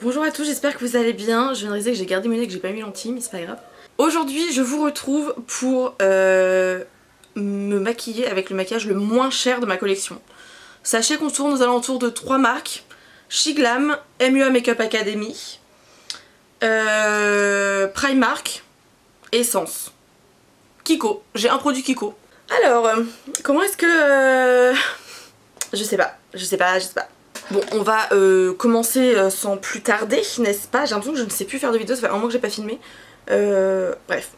Bonjour à tous, j'espère que vous allez bien. Je viens de réaliser que j'ai gardé mes nez et que j'ai pas mis lentilles, mais c'est pas grave. Aujourd'hui, je vous retrouve pour me maquiller avec le maquillage le moins cher de ma collection. Sachez qu'on tourne aux alentours de 3 marques. Shiglam, MUA Makeup Academy, Primark, Essence. Kiko, j'ai un produit Kiko. Alors, comment est-ce que... Je sais pas. Bon, on va commencer sans plus tarder, n'est-ce pas? J'ai l'impression que je ne sais plus faire de vidéos, ça fait un mois que j'ai pas filmé. Bref,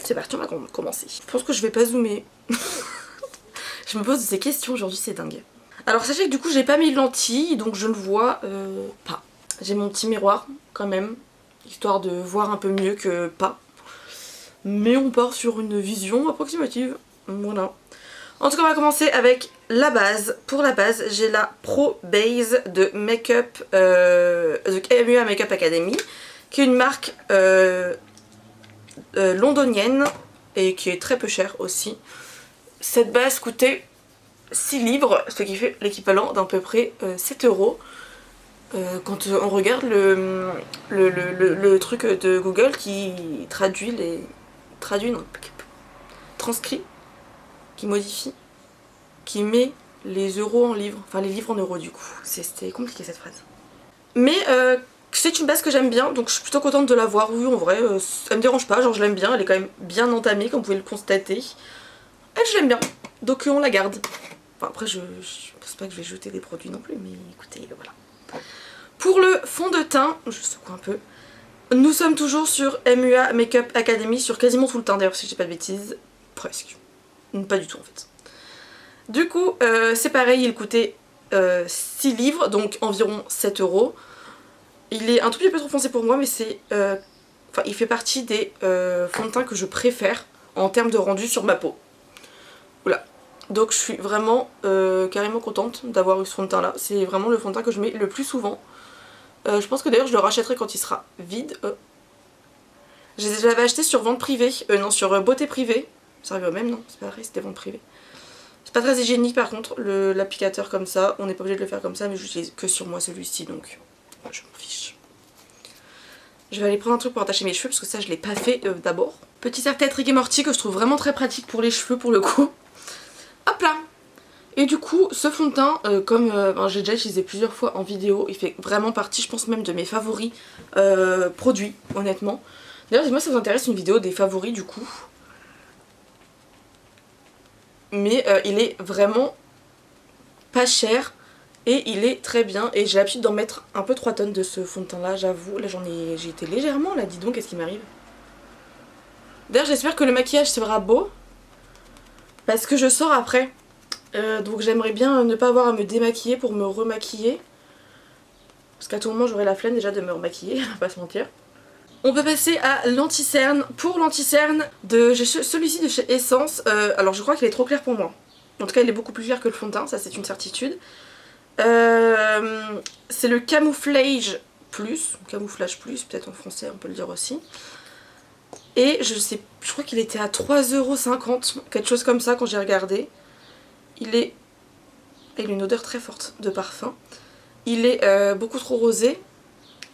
c'est parti, on va commencer. Je pense que je vais pas zoomer. Je me pose ces questions aujourd'hui, c'est dingue. Alors sachez que du coup j'ai pas mis de lentilles, donc je ne vois pas. J'ai mon petit miroir quand même, histoire de voir un peu mieux que pas. Mais on part sur une vision approximative, voilà. En tout cas on va commencer avec la base. Pour la base j'ai la Pro Base de Makeup de MUA Makeup Academy, qui est une marque londonienne et qui est très peu chère aussi. Cette base coûtait 6 livres, ce qui fait l'équivalent d'à peu près 7 €. Quand on regarde le truc de Google qui transcrit, qui modifie, qui met les euros en livres, enfin les livres en euros du coup. C'était compliqué cette phrase. Mais c'est une base que j'aime bien, donc je suis plutôt contente de l'avoir. Oui, en vrai, ça me dérange pas, genre je l'aime bien, elle est quand même bien entamée comme vous pouvez le constater. Elle, je l'aime bien, donc on la garde. Enfin, après je pense pas que je vais jeter des produits non plus, mais écoutez, voilà. Pour le fond de teint, je secoue un peu. Nous sommes toujours sur MUA Makeup Academy, sur quasiment tout le teint d'ailleurs si je dis pas de bêtises. Presque. Pas du tout en fait. Du coup, c'est pareil, il coûtait 6 livres, donc environ 7 €. Il est un tout petit peu trop foncé pour moi, mais c'est... Enfin, il fait partie des fonds de teint que je préfère en termes de rendu sur ma peau. Voilà. Donc je suis vraiment carrément contente d'avoir eu ce fond de teint là. C'est vraiment le fond de teint que je mets le plus souvent. Je pense que d'ailleurs je le rachèterai quand il sera vide. Je l'avais acheté sur vente privée, non sur beauté privée. Ça arrive au même, non? C'est pas vrai, c'était vente privée. C'est pas très hygiénique par contre, l'applicateur comme ça. On n'est pas obligé de le faire comme ça, mais j'utilise que sur moi celui-ci, donc je m'en fiche. Je vais aller prendre un truc pour attacher mes cheveux parce que ça je l'ai pas fait d'abord. Petit serre-tête Rick et Morty que je trouve vraiment très pratique pour les cheveux pour le coup. Hop là! Et du coup ce fond de teint, comme j'ai déjà utilisé plusieurs fois en vidéo, il fait vraiment partie, je pense même de mes favoris produits, honnêtement. D'ailleurs dis-moi si ça vous intéresse une vidéo des favoris du coup. Mais il est vraiment pas cher et il est très bien. Et j'ai l'habitude d'en mettre un peu 3 tonnes de ce fond de teint là, j'avoue. Là j'ai été légèrement là, dis donc, qu'est-ce qui m'arrive? D'ailleurs j'espère que le maquillage sera beau parce que je sors après. Donc j'aimerais bien ne pas avoir à me démaquiller pour me remaquiller. Parce qu'à tout moment j'aurai la flemme déjà de me remaquiller, on va pas se mentir. On peut passer à l'anti-cerne. Pour l'anti-cerne, j'ai celui-ci de chez Essence. Alors je crois qu'il est trop clair pour moi. En tout cas il est beaucoup plus clair que le fond de teint, ça c'est une certitude. C'est le Camouflage Plus, peut-être en français on peut le dire aussi. Et je crois qu'il était à 3,50 €, quelque chose comme ça quand j'ai regardé. Il a une odeur très forte de parfum. Il est beaucoup trop rosé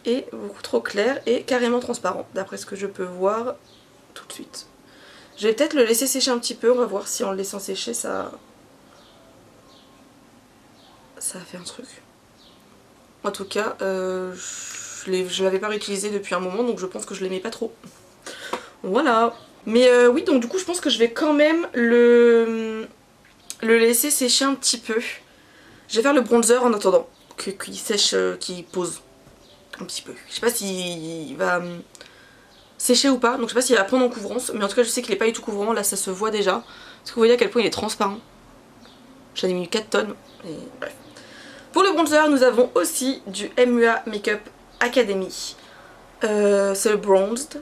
et beaucoup trop clair et carrément transparent d'après ce que je peux voir tout de suite. Je vais peut-être le laisser sécher un petit peu, on va voir si en le laissant sécher ça a fait un truc. En tout cas je l'avais pas réutilisé depuis un moment donc je pense que je l'aimais pas trop. Voilà. Mais oui, donc du coup je pense que je vais quand même le laisser sécher un petit peu. Je vais faire le bronzer en attendant qu'il sèche, qu'il pose un petit peu. Je sais pas s'il va sécher ou pas, donc je sais pas s'il va prendre en couvrance, mais en tout cas je sais qu'il est pas du tout couvrant, là ça se voit déjà. Parce que vous voyez à quel point il est transparent. J'en ai mis 4 tonnes, et bref. Pour le bronzer nous avons aussi du MUA Makeup Academy. C'est le Bronzed.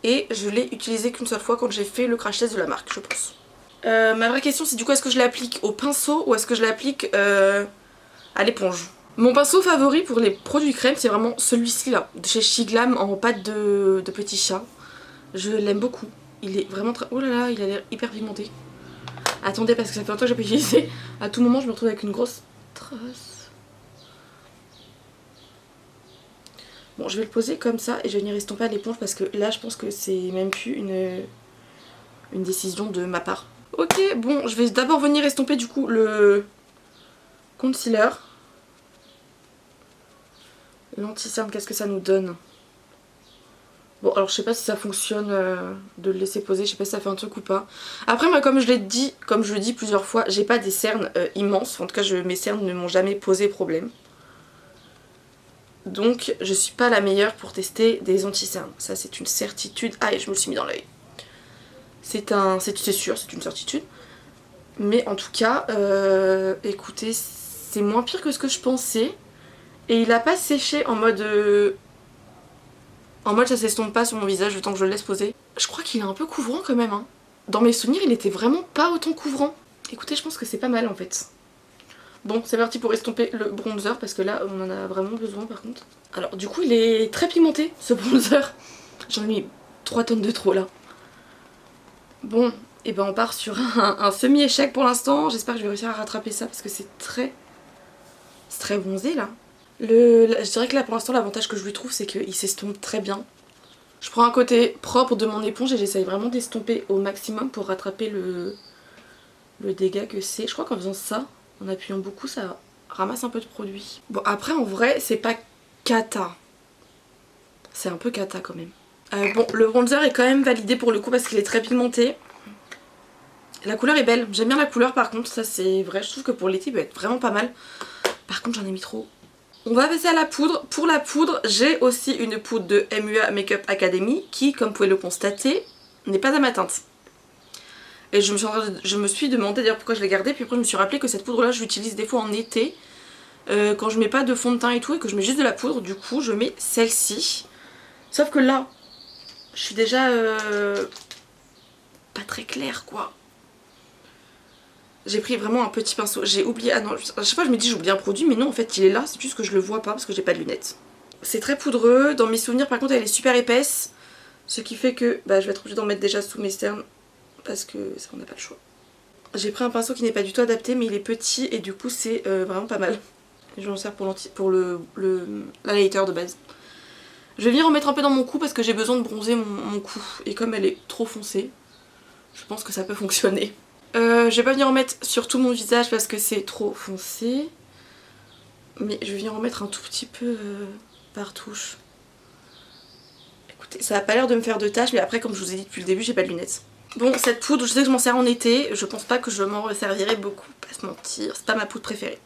Et je l'ai utilisé qu'une seule fois quand j'ai fait le crash test de la marque, je pense. Ma vraie question c'est du coup est-ce que je l'applique au pinceau ou est-ce que je l'applique à l'éponge. Mon pinceau favori pour les produits crème c'est vraiment celui-ci là, de chez Shiglam en pâte de petit chat. Je l'aime beaucoup. Il est vraiment très... Oh là là, il a l'air hyper pigmenté. Attendez parce que ça fait longtemps que j'ai pas utilisé. À tout moment je me retrouve avec une grosse trace. Bon, je vais le poser comme ça et je vais venir estomper à l'éponge parce que là, je pense que c'est même plus une décision de ma part. Ok, bon, je vais d'abord venir estomper du coup le concealer. L'anti-cerne, qu'est-ce que ça nous donne? Bon, alors je sais pas si ça fonctionne de le laisser poser, je sais pas si ça fait un truc ou pas. Après, moi, comme je l'ai dit, comme je le dis plusieurs fois, j'ai pas des cernes immenses. En tout cas, mes cernes ne m'ont jamais posé problème. Donc, je suis pas la meilleure pour tester des anti-cernes. Ça, c'est une certitude. Ah, et je me le suis mis dans l'œil. C'est sûr, c'est une certitude. Mais en tout cas, écoutez, c'est moins pire que ce que je pensais. Et il a pas séché en mode ça s'estompe pas sur mon visage le temps que je le laisse poser. Je crois qu'il est un peu couvrant quand même. Hein. Dans mes souvenirs, il était vraiment pas autant couvrant. Écoutez, je pense que c'est pas mal en fait. Bon, c'est parti pour estomper le bronzer parce que là, on en a vraiment besoin par contre. Alors du coup, il est très pigmenté ce bronzer. J'en ai mis 3 tonnes de trop là. Bon, et ben on part sur un semi-échec pour l'instant. J'espère que je vais réussir à rattraper ça parce que c'est très bronzé là. Je dirais que là pour l'instant l'avantage que je lui trouve c'est qu'il s'estompe très bien. Je prends un côté propre de mon éponge et j'essaye vraiment d'estomper au maximum pour rattraper le dégât que c'est. Je crois qu'en faisant ça, en appuyant beaucoup, ça ramasse un peu de produit. Bon après en vrai c'est pas cata. C'est un peu cata quand même. Bon le bronzer est quand même validé pour le coup parce qu'il est très pigmenté. La couleur est belle, j'aime bien la couleur par contre, ça c'est vrai, je trouve que pour l'été il peut être vraiment pas mal. Par contre j'en ai mis trop. On va passer à la poudre. Pour la poudre, j'ai aussi une poudre de MUA Makeup Academy qui, comme vous pouvez le constater, n'est pas à ma teinte. Et je me suis demandé d'ailleurs pourquoi je l'ai gardée, puis après je me suis rappelé que cette poudre là je l'utilise des fois en été, quand je mets pas de fond de teint et tout, et que je mets juste de la poudre, du coup je mets celle-ci. Sauf que là, je suis déjà pas très claire quoi. J'ai pris vraiment un petit pinceau, j'ai oublié, ah non, à chaque fois je me dis j'oublie un produit, mais non en fait il est là, c'est juste que je le vois pas parce que j'ai pas de lunettes. C'est très poudreux, dans mes souvenirs par contre elle est super épaisse, ce qui fait que je vais être obligée d'en mettre déjà sous mes cernes parce que ça on n'a pas le choix. J'ai pris un pinceau qui n'est pas du tout adapté mais il est petit et du coup c'est vraiment pas mal. Je m'en sers pour l'highlighter de base. Je vais venir en mettre un peu dans mon cou parce que j'ai besoin de bronzer mon cou et comme elle est trop foncée, je pense que ça peut fonctionner. Je vais pas venir en mettre sur tout mon visage parce que c'est trop foncé. Mais je vais venir en mettre un tout petit peu par touche. Écoutez, ça a pas l'air de me faire de taches, mais après comme je vous ai dit depuis le début, j'ai pas de lunettes. Bon, cette poudre, je sais que je m'en sers en été. Je pense pas que je m'en resservirai beaucoup, pas se mentir. C'est pas ma poudre préférée.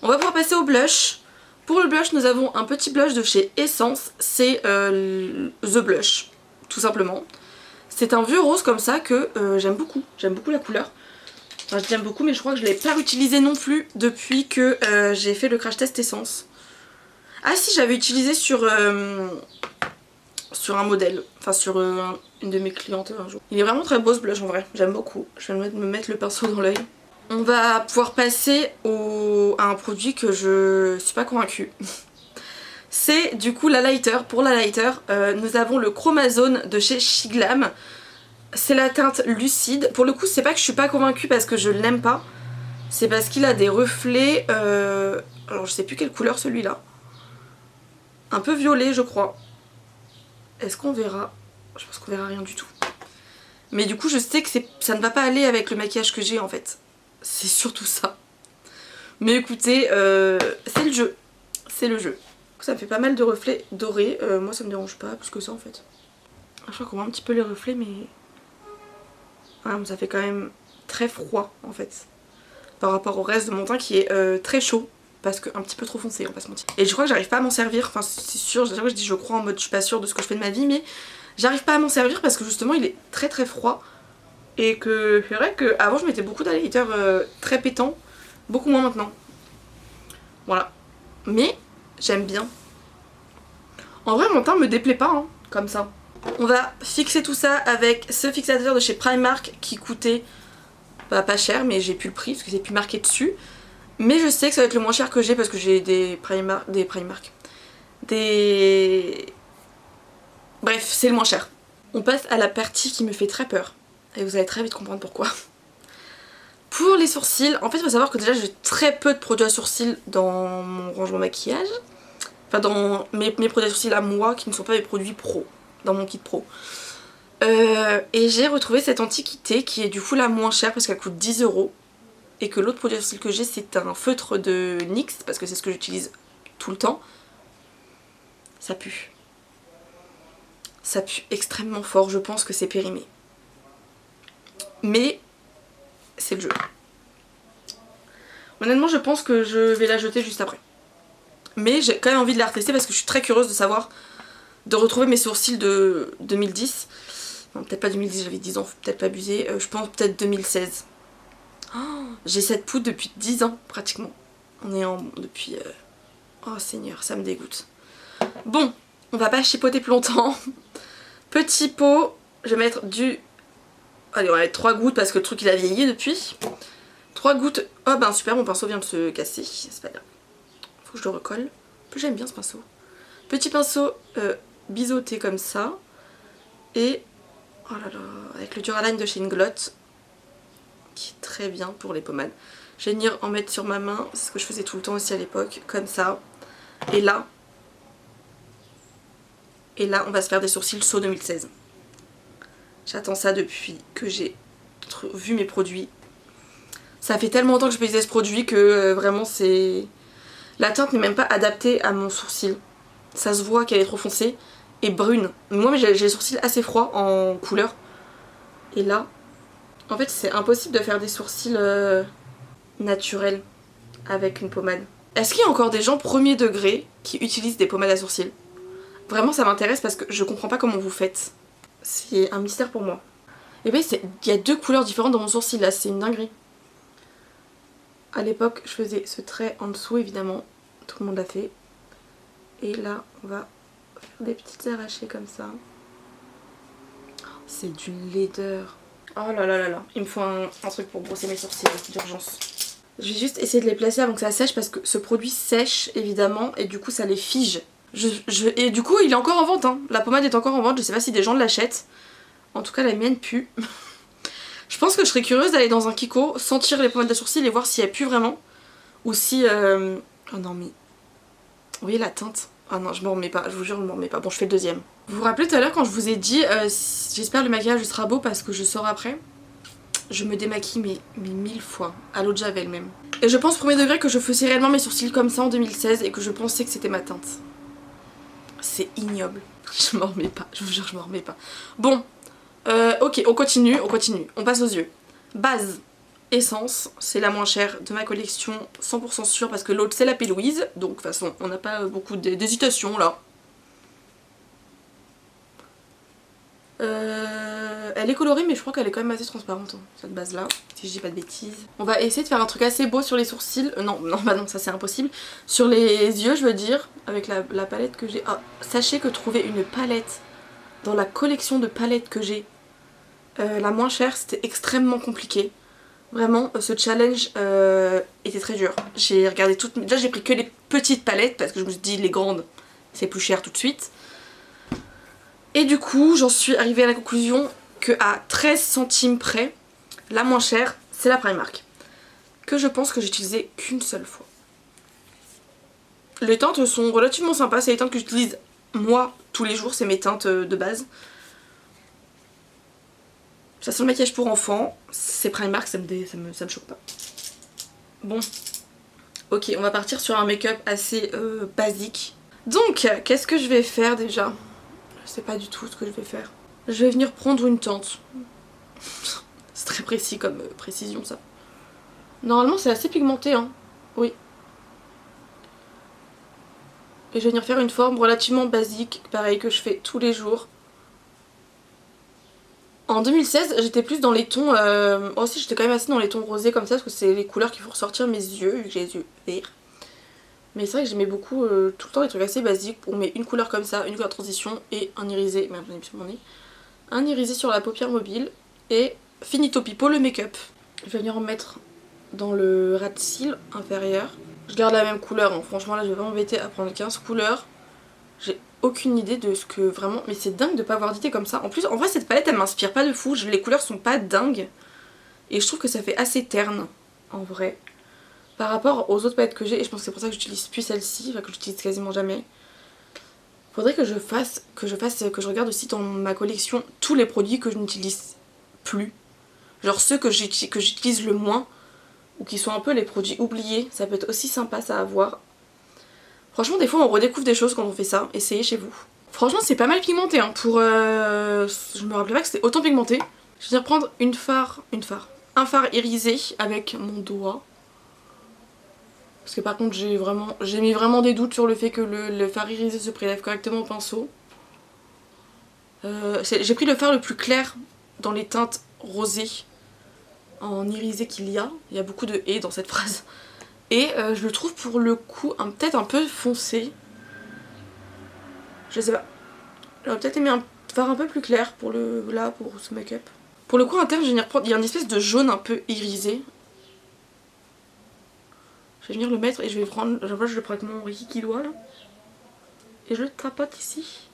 On va pouvoir passer au blush. Pour le blush, nous avons un petit blush de chez Essence. C'est The Blush, tout simplement. C'est un vieux rose comme ça que j'aime beaucoup. J'aime beaucoup la couleur. Enfin, je l'aime beaucoup, mais je crois que je ne l'ai pas utilisé non plus depuis que j'ai fait le crash test Essence. Ah si, j'avais utilisé sur un modèle. Enfin, sur une de mes clientes un jour. Il est vraiment très beau ce blush en vrai. J'aime beaucoup. Je vais me mettre le pinceau dans l'œil. On va pouvoir passer à un produit que je suis pas convaincue. C'est du coup l'highlighter. Pour l'highlighter, nous avons le Chromazone de chez Shiglam. C'est la teinte lucide. Pour le coup, c'est pas que je suis pas convaincue parce que je l'aime pas. C'est parce qu'il a des reflets. Alors, je sais plus quelle couleur celui-là. Un peu violet, je crois. Est-ce qu'on verra? Je pense qu'on verra rien du tout. Mais du coup, je sais que ça ne va pas aller avec le maquillage que j'ai en fait. C'est surtout ça. Mais écoutez, c'est le jeu. C'est le jeu. Ça me fait pas mal de reflets dorés. Moi ça me dérange pas plus que ça en fait. Je crois qu'on voit un petit peu les reflets mais... Ah, ça fait quand même très froid en fait. Par rapport au reste de mon teint qui est très chaud. Parce que un petit peu trop foncé, on va pas se mentir. Et je crois que j'arrive pas à m'en servir. Enfin c'est sûr, je dis je crois en mode je suis pas sûre de ce que je fais de ma vie. Mais j'arrive pas à m'en servir parce que justement il est très très froid. Et que c'est vrai qu'avant je mettais beaucoup d'highlighter très pétant. Beaucoup moins maintenant. Voilà. Mais... j'aime bien. En vrai mon teint me déplaît pas hein, comme ça. On va fixer tout ça avec ce fixateur de chez Primark qui coûtait pas cher mais j'ai plus le prix parce que c'est plus marqué dessus. Mais je sais que ça va être le moins cher que j'ai parce que j'ai des Primark. Bref, c'est le moins cher. On passe à la partie qui me fait très peur. Et vous allez très vite comprendre pourquoi. Pour les sourcils, en fait il faut savoir que déjà j'ai très peu de produits à sourcils dans mon rangement maquillage. Enfin dans mes produits à sourcils à moi qui ne sont pas mes produits pro, dans mon kit pro. Et j'ai retrouvé cette antiquité qui est du coup la moins chère parce qu'elle coûte 10 €. Et que l'autre produit à sourcils que j'ai c'est un feutre de NYX parce que c'est ce que j'utilise tout le temps. Ça pue. Ça pue extrêmement fort, je pense que c'est périmé. Mais c'est le jeu. Honnêtement je pense que je vais la jeter juste après. Mais j'ai quand même envie de la retester parce que je suis très curieuse de savoir, de retrouver mes sourcils de 2010. Non peut-être pas 2010, j'avais 10 ans, faut peut-être pas abuser. Je pense peut-être 2016. Oh, j'ai cette poudre depuis 10 ans pratiquement. On est depuis... Oh Seigneur, ça me dégoûte. Bon, on va pas chipoter plus longtemps. Petit pot, je vais mettre du... Allez, on va mettre 3 gouttes parce que le truc il a vieilli depuis. 3 gouttes. Oh ben super, mon pinceau vient de se casser, c'est pas grave. Faut que je le recolle. En plus j'aime bien ce pinceau. Petit pinceau biseauté comme ça. Et... Oh là là, avec le Duraline de chez Inglot. Qui est très bien pour les pommades. Je vais venir en mettre sur ma main, c'est ce que je faisais tout le temps aussi à l'époque, comme ça. Et là, on va se faire des sourcils saut 2016. J'attends ça depuis que j'ai vu mes produits. Ça fait tellement longtemps que je utilisais ce produit que vraiment c'est... La teinte n'est même pas adaptée à mon sourcil. Ça se voit qu'elle est trop foncée et brune. Moi j'ai les sourcils assez froids en couleur. Et là, en fait c'est impossible de faire des sourcils naturels avec une pommade. Est-ce qu'il y a encore des gens premier degré qui utilisent des pommades à sourcils? Vraiment ça m'intéresse parce que je comprends pas comment vous faites. C'est un mystère pour moi. Et bien il y a 2 couleurs différentes dans mon sourcil là, c'est une dinguerie. À l'époque je faisais ce trait en dessous évidemment, tout le monde l'a fait. Et là on va faire des petites arrachées comme ça. C'est du laideur. Oh là là là là, il me faut un truc pour brosser mes sourcils d'urgence. Je vais juste essayer de les placer avant que ça sèche parce que ce produit sèche évidemment et du coup ça les fige. Et du coup il est encore en vente hein. La pommade est encore en vente, je sais pas si des gens l'achètent. En tout cas la mienne pue. Je pense que je serais curieuse d'aller dans un Kiko, sentir les pommades à sourcils et voir si elles puent vraiment. Ou si... Oh non mais... Vous voyez la teinte? Ah non je m'en remets pas, je vous jure je m'en remets pas. Bon je fais le deuxième. Vous vous rappelez tout à l'heure quand je vous ai dit j'espère le maquillage sera beau parce que je sors après. Je me démaquille mais 1000 fois, à l'eau de javel même. Et je pense premier degré que je faisais réellement mes sourcils comme ça en 2016 et que je pensais que c'était ma teinte. C'est ignoble. Je m'en remets pas, je vous jure je m'en remets pas. Bon, ok on continue. On passe aux yeux. Base, essence, c'est la moins chère de ma collection, 100% sûre parce que l'autre c'est la P. Louise. Donc de toute façon on n'a pas beaucoup d'hésitation là. Elle est colorée mais je crois qu'elle est quand même assez transparente hein, cette base là, si je dis pas de bêtises. On va essayer de faire un truc assez beau sur les sourcils, non bah non ça c'est impossible. Sur les yeux je veux dire, avec la palette que j'ai. Ah, sachez que trouver une palette dans la collection de palettes que j'ai, la moins chère, c'était extrêmement compliqué. Vraiment ce challenge était très dur. J'ai regardé toutes, déjà j'ai pris que les petites palettes parce que je me suis dit les grandes c'est plus cher tout de suite. Et du coup j'en suis arrivée à la conclusion que à 13 centimes près, la moins chère c'est la Primark. Que je pense que j'ai utilisé qu'une seule fois. Les teintes sont relativement sympas, c'est les teintes que j'utilise moi tous les jours, c'est mes teintes de base. Ça sent le maquillage pour enfants, c'est Primark, ça me choque pas. Bon, ok on va partir sur un make-up assez basique. Donc qu'est-ce que je vais faire déjà ? Je sais pas du tout ce que je vais faire. Je vais venir prendre une teinte. C'est très précis comme précision ça. Normalement c'est assez pigmenté hein. Oui. Et je vais venir faire une forme relativement basique, pareil que je fais tous les jours. En 2016 j'étais plus dans les tons... aussi j'étais quand même assez dans les tons rosés comme ça parce que c'est les couleurs qui font ressortir mes yeux vu que j'ai les yeux verts. Mais c'est vrai que j'aimais beaucoup tout le temps les trucs assez basiques. On met une couleur comme ça, une couleur de transition et un irisé. Merde, j'en ai plus sur mon nez. Un irisé sur la paupière mobile et finito pipo le make-up. Je vais venir en mettre dans le ras de cils inférieur. Je garde la même couleur, hein. Franchement là je vais pas m'embêter à prendre 15 couleurs. J'ai aucune idée de ce que vraiment... Mais c'est dingue de pas avoir d'idée comme ça. En plus en vrai cette palette elle m'inspire pas de fou. Les couleurs sont pas dingues. Et je trouve que ça fait assez terne en vrai. Par rapport aux autres palettes que j'ai, et je pense que c'est pour ça que j'utilise plus celle-ci, enfin que j'utilise quasiment jamais. Faudrait que je regarde aussi dans ma collection tous les produits que je n'utilise plus. Genre ceux que j'utilise le moins, ou qui sont un peu les produits oubliés. Ça peut être aussi sympa ça à voir. Franchement des fois on redécouvre des choses quand on fait ça, essayez chez vous. Franchement c'est pas mal pigmenté hein, pour... Je me rappelais pas que c'était autant pigmenté. Je vais venir prendre un fard irisé avec mon doigt. Parce que par contre j'ai mis vraiment des doutes sur le fait que le fard irisé se prélève correctement au pinceau. J'ai pris le fard le plus clair dans les teintes rosées en irisé qu'il y a. Il y a beaucoup de « et » dans cette phrase. Et je le trouve pour le coup peut-être un peu foncé. Je sais pas. J'aurais peut-être aimé un fard un peu plus clair pour pour ce make-up. Pour le coup interne, je vais venir prendre... Il y a une espèce de jaune un peu irisé. Je vais venir le mettre et je vais prendre... Je le prends avec mon Ricky doigt là. Et je le tapote ici.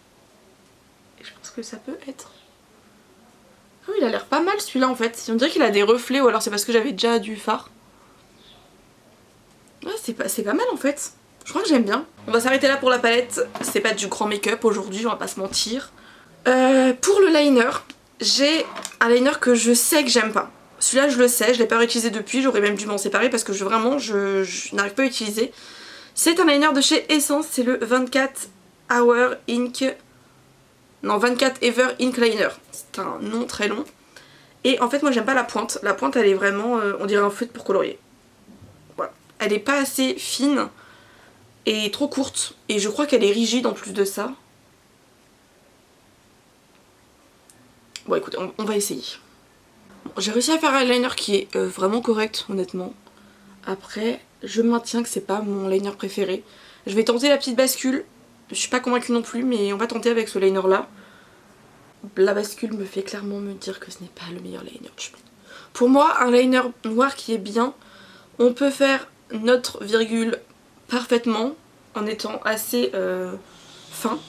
Et je pense que ça peut être... Ah oui, il a l'air pas mal celui-là en fait. On dirait qu'il a des reflets ou alors c'est parce que j'avais déjà du fard. Ouais, c'est pas mal en fait. Je crois que j'aime bien. On va s'arrêter là pour la palette. C'est pas du grand make-up aujourd'hui, on va pas se mentir. Pour le liner, j'ai un liner que je sais que j'aime pas. Celui-là je le sais, je l'ai pas réutilisé depuis, j'aurais même dû m'en séparer parce que je n'arrive pas à utiliser. C'est un liner de chez Essence, c'est le 24 Hour Ink... Non, 24 Ever Ink Liner. C'est un nom très long. Et en fait moi j'aime pas la pointe. La pointe elle est vraiment, on dirait un feutre pour colorier. Voilà. Elle est pas assez fine et trop courte. Et je crois qu'elle est rigide en plus de ça. Bon écoutez, on va essayer. Bon, j'ai réussi à faire un liner qui est vraiment correct honnêtement. Après, je maintiens que c'est pas mon liner préféré. Je vais tenter la petite bascule. Je suis pas convaincue non plus, mais on va tenter avec ce liner là. La bascule me fait clairement me dire que ce n'est pas le meilleur liner du monde. Pour moi, un liner noir qui est bien, on peut faire notre virgule parfaitement en étant assez fin.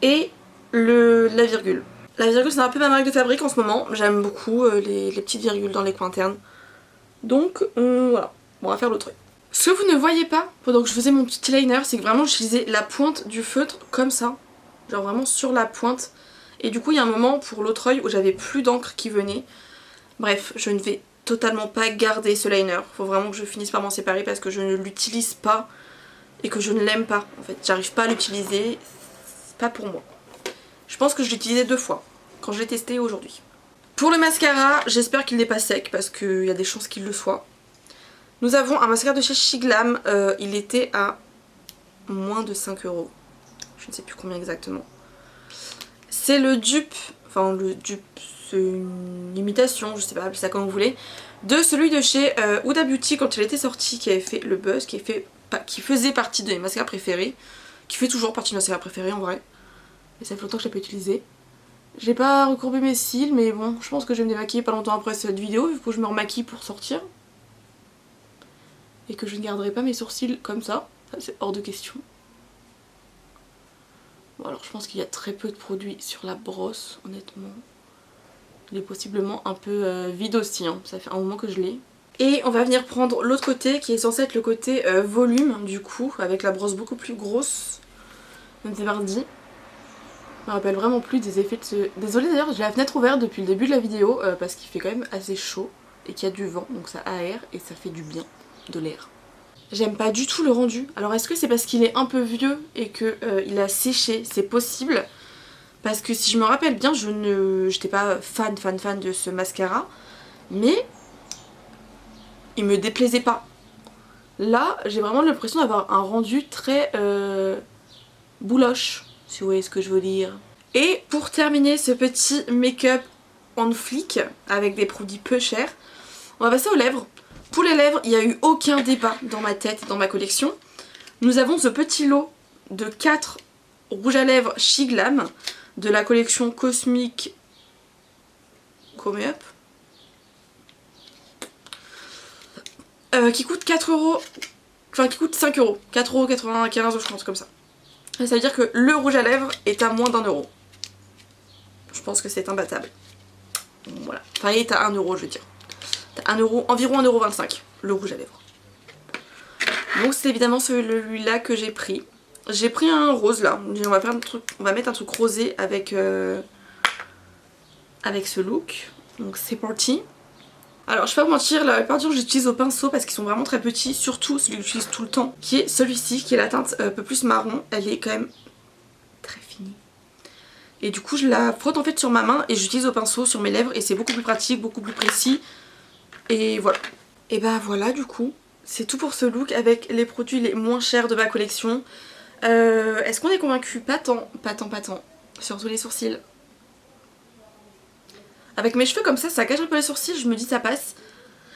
Et la virgule. La virgule c'est un peu ma marque de fabrique en ce moment. J'aime beaucoup les petites virgules dans les coins internes. Donc voilà, on va faire l'autre œil. Ce que vous ne voyez pas pendant que je faisais mon petit liner, c'est que vraiment j'utilisais la pointe du feutre comme ça. Genre vraiment sur la pointe. Et du coup il y a un moment pour l'autre œil où j'avais plus d'encre qui venait. Bref, je ne vais totalement pas garder ce liner. Faut vraiment que je finisse par m'en séparer parce que je ne l'utilise pas et que je ne l'aime pas. En fait, j'arrive pas à l'utiliser. C'est pas pour moi. Je pense que je l'ai utilisé 2 fois quand je l'ai testé aujourd'hui. Pour le mascara, j'espère qu'il n'est pas sec parce qu'il y a des chances qu'il le soit. Nous avons un mascara de chez Shiglam, il était à moins de 5 €. Je ne sais plus combien exactement. C'est le dupe, enfin le dupe, c'est une imitation, je sais pas, appelez ça comme vous voulez, de celui de chez Huda Beauty quand il était sorti, qui avait fait le buzz, qui faisait partie de mes mascaras préférés, qui fait toujours partie de mes mascaras préférés en vrai. Et ça fait longtemps que je l'ai pas utilisé. J'ai pas recourbé mes cils, mais bon, je pense que je vais me démaquiller pas longtemps après cette vidéo, vu que je me remaquille pour sortir. Et que je ne garderai pas mes sourcils comme ça c'est hors de question. Bon alors je pense qu'il y a très peu de produits sur la brosse honnêtement. Il est possiblement un peu vide aussi, hein. Ça fait un moment que je l'ai. Et on va venir prendre l'autre côté qui est censé être le côté volume du coup, avec la brosse beaucoup plus grosse. Donc c'est parti. Je me rappelle vraiment plus des effets de ce... Désolée d'ailleurs, j'ai la fenêtre ouverte depuis le début de la vidéo parce qu'il fait quand même assez chaud et qu'il y a du vent, donc ça aère et ça fait du bien. De l'air. J'aime pas du tout le rendu. Alors est-ce que c'est parce qu'il est un peu vieux et qu'il a séché? C'est possible. Parce que si je me rappelle bien, j'étais pas fan de ce mascara. Mais il me déplaisait pas. Là, j'ai vraiment l'impression d'avoir un rendu très bouloche, si vous voyez ce que je veux dire. Et pour terminer ce petit make-up on flic avec des produits peu chers, on va passer aux lèvres. Pour les lèvres, il n'y a eu aucun débat dans ma tête et dans ma collection. Nous avons ce petit lot de 4 rouges à lèvres Shiglam de la collection Cosmic Come Up qui coûte 4 €, enfin qui coûte 5 €, 4,95 € je pense comme ça. Et ça veut dire que le rouge à lèvres est à moins d'1 €. Je pense que c'est imbattable. Voilà, enfin il est à 1 € je veux dire. 1 €, environ 1,25 € le rouge à lèvres. Donc c'est évidemment celui-là que j'ai pris. J'ai pris un rose là, on va mettre un truc rosé avec, avec ce look. Donc c'est parti. Alors je vais pas vous mentir, la plupart du temps j'utilise au pinceau parce qu'ils sont vraiment très petits, surtout celui que j'utilise tout le temps, qui est celui-ci, qui est la teinte un peu plus marron. Elle est quand même très finie. Et du coup je la frotte en fait sur ma main et j'utilise au pinceau sur mes lèvres et c'est beaucoup plus pratique, beaucoup plus précis. Et voilà. Et bah voilà du coup, c'est tout pour ce look avec les produits les moins chers de ma collection. Est-ce qu'on est convaincu? Pas tant. Surtout les sourcils. Avec mes cheveux comme ça cache un peu les sourcils, je me dis ça passe.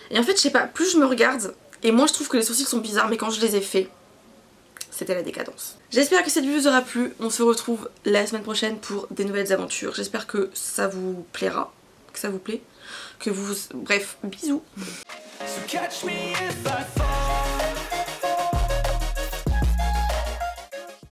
Et en fait je sais pas, plus je me regarde, et moi je trouve que les sourcils sont bizarres, mais quand je les ai faits, c'était la décadence. J'espère que cette vidéo vous aura plu, on se retrouve la semaine prochaine pour des nouvelles aventures. J'espère que ça vous plaira, que ça vous plaît, que vous... Bref, bisous. So catch me if I fall.